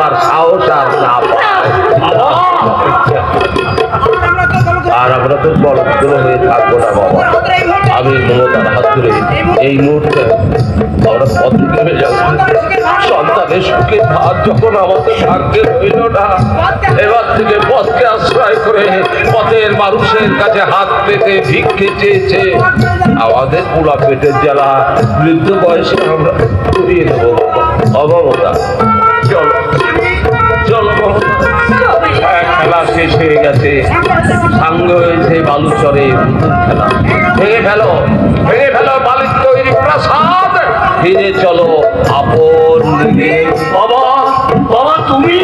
যাওয়ার সাহস আর না পায়। আর আমরা তো বড়গুলো হয়ে থাকবো না বাবা। আমি মমতার হাত ধরে এই মুহূর্তে আমরা পথ নেমে যাবো। সন্তানের সুখে ভাত যখন আমাদের ভাগ্যে রইল না, এবার থেকে পথকে আশ্রয় করে পথের মানুষের কাছে হাত পেতে ভিক্ষে চেয়েছে আমাদের পুরা পেটের জ্বালা বৃদ্ধ বয়সে আমরা করিয়ে দেবো। অমমতা চলো চলো মমতা, খেলা শেষ হয়ে গেছে, সাঙ্গ হয়েছে বালুচরে খেলা। ভেঙে ফেলো মালিক তৈরি প্রাসাদ, ফিরে চলো আপন দিকে। বাবা বাবা তুমি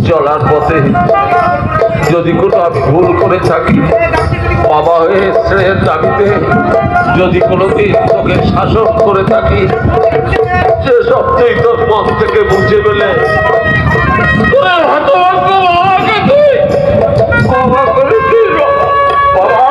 চলার পথে যদি কোনো আমি ভুল করে থাকি, বাবা হয়ে শ্রেয়ের দাবিতে যদি কোনোদিন তোকে শাসন করে থাকি, সে সবচেয়ে তোর পথ থেকে বুঝে পেলে ক্ষমা করে দিল। বাবা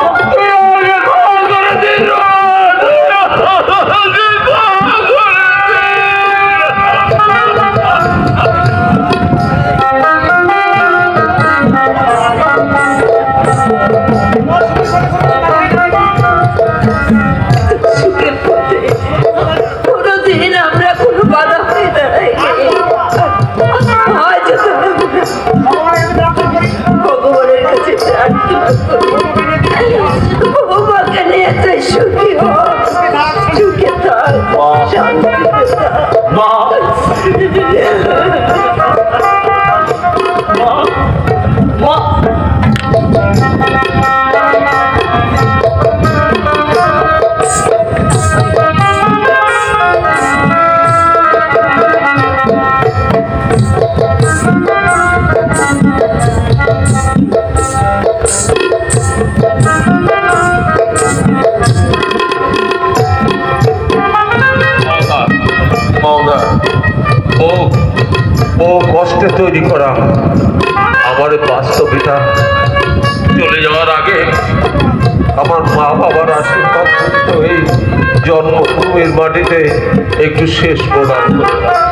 কষ্টে তৈরি করা আমার বাস্তবিতা চলে যাওয়ার আগে আমার মা বাবার আশীর্বাদ এই জন্মভূমির মাটিতে একটু শেষ প্রদান করলাম।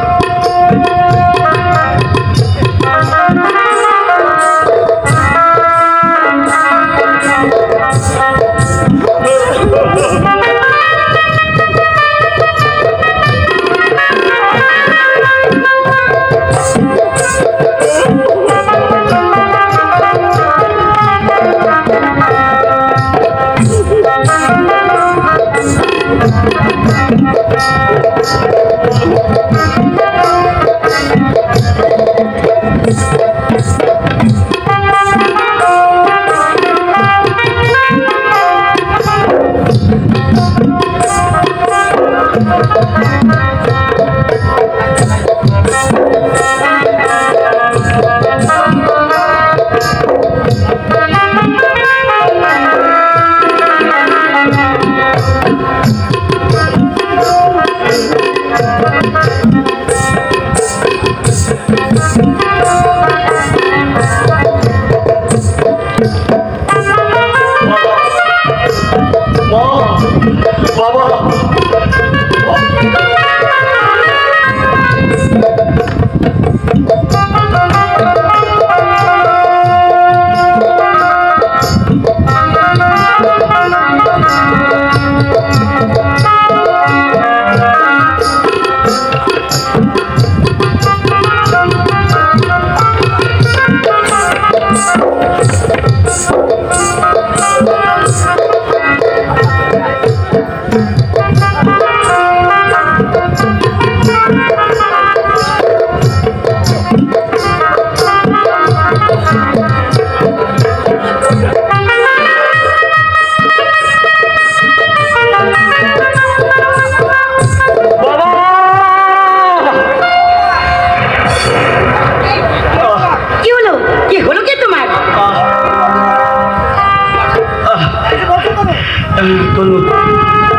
তনু,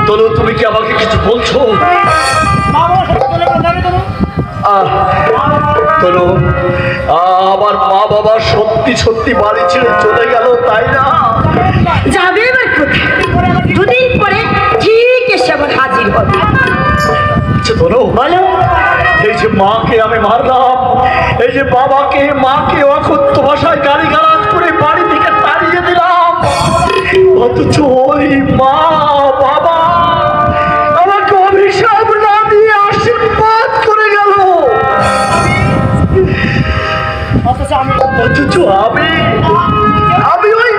তনু, তুমি কি আমাকে কিছু বলছো? তনু, আমার মা বাবা সত্যি সত্যি বাড়ি ছেড়ে চলে গেল, তাই না? যাবে এবার কোথায়? দুদিন পরে ঠিক এসে আবার হাজির হবে। তনু, বলো, এই যে মাকে আমি মারলাম, এই যে বাবাকে মাকে অকথ্য ভাষায় গালিগালাজ করে বাড়ি থেকে তাড়িয়ে দিলাম, অথচ ওই মা বাবা আমাকে অভিশাপ না দিয়ে আশীর্বাদ করে গেল। অথচ আমি ওই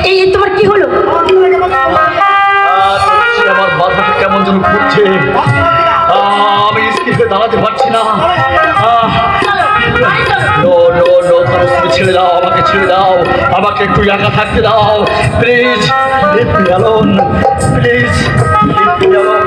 এই তোমার কি হলো? আমার মাথাটা কেমন যেন ঘুরছে, আমি স্কিপে দাঁড়াতে পারছি না। ছেড়ে দাও, আমাকে ছেড়ে দাও, আমাকে একটু একা থাকতে দাও please, leave me alone, please leave me alone.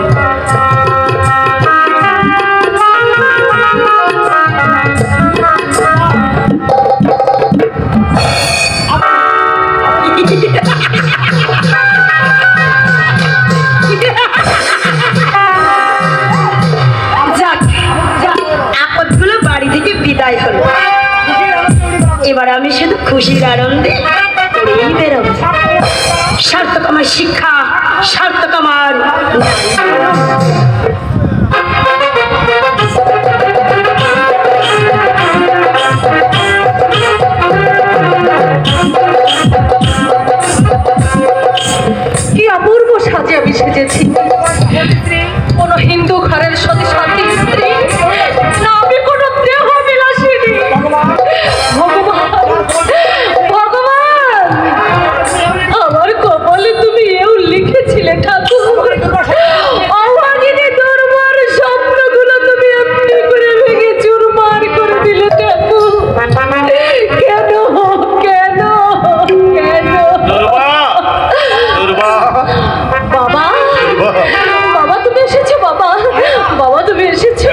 আপদগুলো বাড়ি থেকে বিদায় হলো, এবার আমি শুধু খুশির আনন্দে করেই বেরোবো। সার্থক আমার শিক্ষা, সার্থক আমার কি অপূর্ব সাজে আমি সেজেছি। কোন হিন্দু ঘরের সতী সাথী স্ত্রী না, আমি কোন দেহ বিলাসিনী। ভগবান, ভগবান, আমার কপালে তুমি এও লিখেছিলে ঠাকুর, অভাগিনী দুর্বার স্বপ্নগুলো তুমি এমনি করে ভেঙে চুরমার করে দিলে ঠাকুর। কেন কেন কেন? বাবা, বাবা তুমি এসেছো, বাবা, বাবা তুমি এসেছো।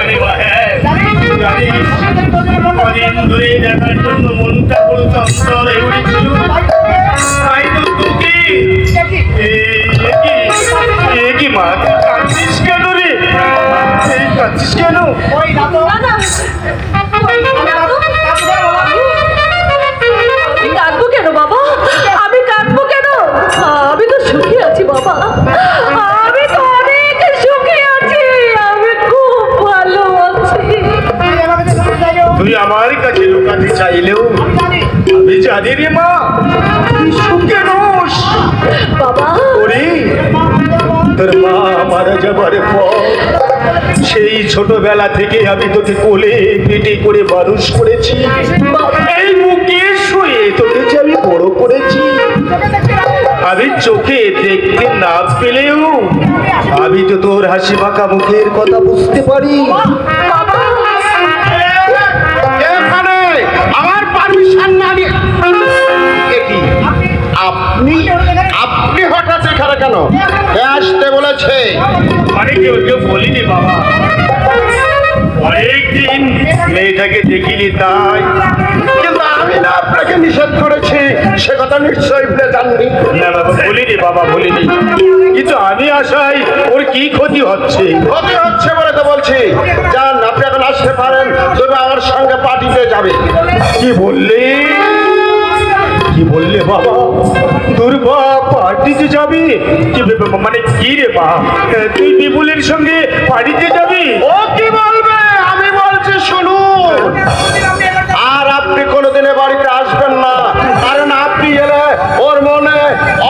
কাঁদবো কেন বাবা? আমি কাঁদবো কেন? আমি তো সুখী আছি বাবা, আমি তো অনেক সুখী আছি, আমি খুব ভালো আছি। তুই আমার কাছে লুকাতে চাইলেও আমি জানি রে মা, তুই সুখে রোস বাবা। তোর মা মারা যাবার পর সেই ছোটবেলা থেকে আমি তোকে কোলে পিঠে করে মানুষ করেছি, এই মুখে শুয়ে তোকে যে আমি বড় করেছি। আমি চোখে দেখতে না পেলেও আমি তো তোর হাসি মাখা মুখের কথা বুঝতে পারি। আমার পারমিশন না নিয়ে আপনি আপনি হঠাৎ এখানে কেন? আসতে বলেছে মানে কেউ বলিনি বাবা, অনেকদিন মেয়েটাকে দেখিনি তাই, কিন্তু আমি না আপনাকে নিষেধ করেছি সে কথা নিশ্চয়ই ভুলে যাননি। না বাবা বলিনি, বাবা বলিনি, কিন্তু আমি আশাই ওর কি ক্ষতি হচ্ছে। ক্ষতি হচ্ছে বলে তো বলছি, যান আপনি এখন আসতে পারেন, তবে আমার সঙ্গে পার্টিতে যাবে। কি বললে, কি বললে বাবা? দুর্বা পার্টিতে যাবি? মানে কি রে মা, তুই বিপুলের সঙ্গে পার্টিতে যাবি? ও কি বলবে, আমি বলছি শুনুন, আর আপনি কোনোদিনে বাড়িতে আসবেন না, কারণ আপনি এলে ওর মনে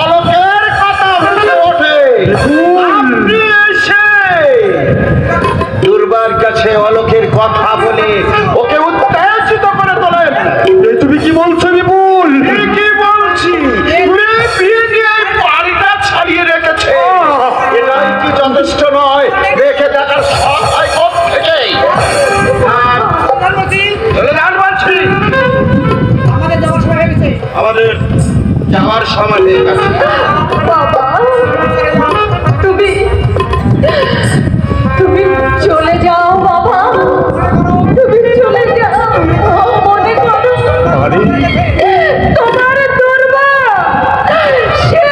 অলোকের কথা ভেসে ওঠে। আপনি এসে দুর্বার কাছে অলোকের কথা বলে ওকে উত্তেজিত করে তোলেন। তুমি কি বলছো বিপুল? কি বলছি, বাড়িটা ছাড়িয়ে রেখেছে, এটাই কি যথেষ্ট নয়? রেখে দেখার শখ হয় কোত্থেকে? আমাদের যাওয়ার সময় হয়ে গেছে। বাবা তুমি তুমি চলে যাও বাবা, তুমি চলে যাও, মনে করো তোমার দুর্বা সে